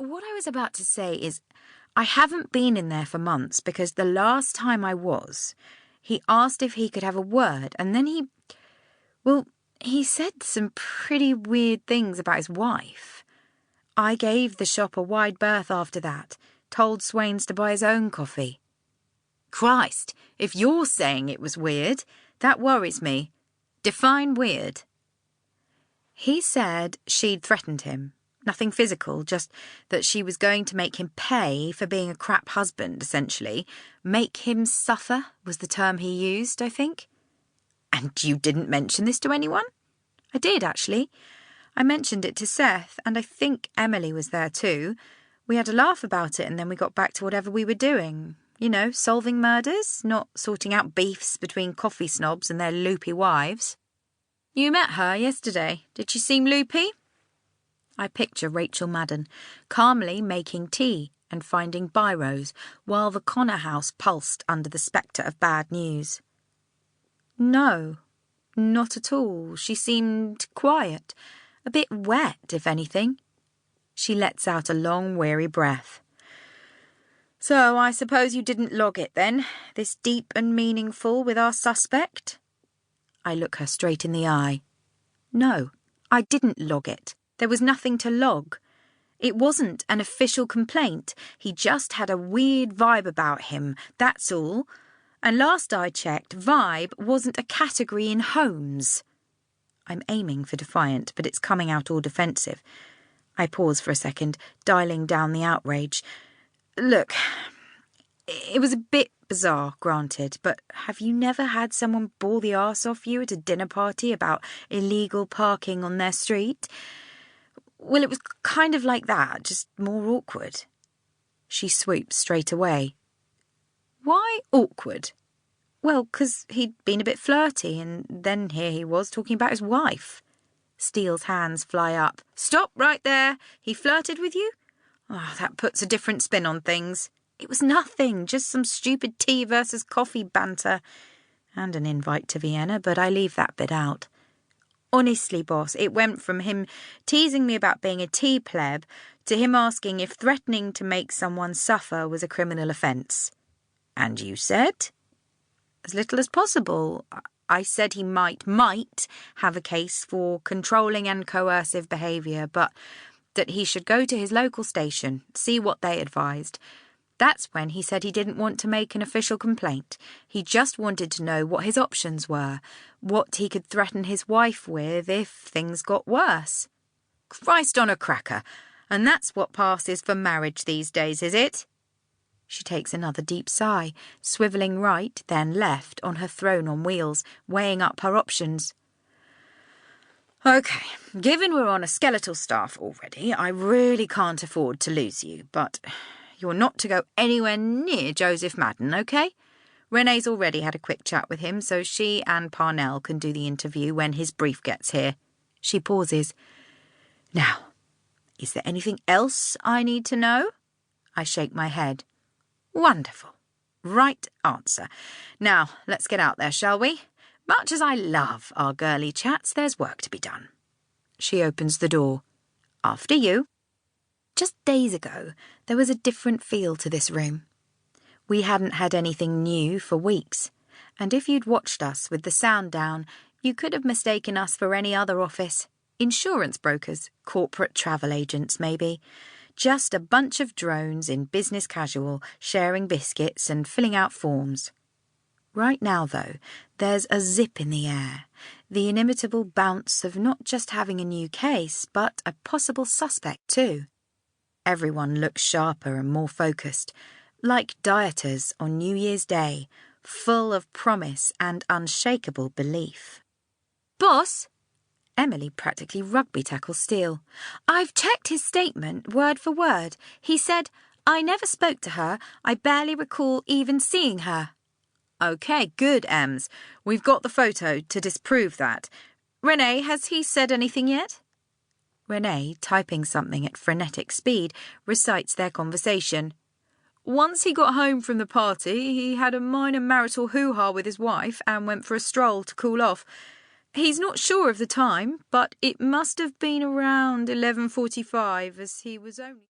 What I was about to say is I haven't been in there for months because the last time I was, he asked if he could have a word and then he said some pretty weird things about his wife. I gave the shop a wide berth after that, told Swains to buy his own coffee. Christ, if you're saying it was weird, that worries me. Define weird. He said she'd threatened him. Nothing physical, just that she was going to make him pay for being a crap husband, essentially. Make him suffer was the term he used, I think. And you didn't mention this to anyone? I did, actually. I mentioned it to Seth, and I think Emily was there too. We had a laugh about it, and then we got back to whatever we were doing. You know, solving murders, not sorting out beefs between coffee snobs and their loopy wives. You met her yesterday. Did she seem loopy? I picture Rachel Madden calmly making tea and finding biros while the Connor house pulsed under the spectre of bad news. No, not at all. She seemed quiet, a bit wet, if anything. She lets out a long, weary breath. So I suppose you didn't log it then, this deep and meaningful with our suspect? I look her straight in the eye. No, I didn't log it. There was nothing to log. It wasn't an official complaint. He just had a weird vibe about him, that's all. And last I checked, vibe wasn't a category in Holmes. I'm aiming for defiant, but it's coming out all defensive. I pause for a second, dialing down the outrage. Look, it was a bit bizarre, granted, but have you never had someone bawl the arse off you at a dinner party about illegal parking on their street? Well, it was kind of like that, just more awkward. She swoops straight away. Why awkward? Well, 'cause he'd been a bit flirty, and then here he was talking about his wife. Steele's hands fly up. Stop right there. He flirted with you? Oh, that puts a different spin on things. It was nothing, just some stupid tea versus coffee banter. And an invite to Vienna, but I leave that bit out. Honestly, boss, it went from him teasing me about being a tea pleb to him asking if threatening to make someone suffer was a criminal offence. And you said? As little as possible. I said he might have a case for controlling and coercive behaviour, but that he should go to his local station, see what they advised. That's when he said he didn't want to make an official complaint. He just wanted to know what his options were, what he could threaten his wife with if things got worse. Christ on a cracker! And that's what passes for marriage these days, is it? She takes another deep sigh, swivelling right, then left on her throne on wheels, weighing up her options. OK, given we're on a skeletal staff already, I really can't afford to lose you, but you're not to go anywhere near Joseph Madden, OK? Renee's already had a quick chat with him, so she and Parnell can do the interview when his brief gets here. She pauses. Now, is there anything else I need to know? I shake my head. Wonderful. Right answer. Now, let's get out there, shall we? Much as I love our girly chats, there's work to be done. She opens the door. After you. Just days ago, there was a different feel to this room. We hadn't had anything new for weeks, and if you'd watched us with the sound down, you could have mistaken us for any other office. Insurance brokers, corporate travel agents, maybe. Just a bunch of drones in business casual, sharing biscuits and filling out forms. Right now, though, there's a zip in the air, the inimitable bounce of not just having a new case, but a possible suspect too. Everyone looks sharper and more focused, like dieters on New Year's Day, full of promise and unshakable belief. Boss! Emily practically rugby tackles Steele. I've checked his statement word for word. He said, I never spoke to her. I barely recall even seeing her. OK, good, Ems. We've got the photo to disprove that. Renee, has he said anything yet? Renee, typing something at frenetic speed, recites their conversation. Once he got home from the party, he had a minor marital hoo-ha with his wife and went for a stroll to cool off. He's not sure of the time, but it must have been around 11:45, as he was only...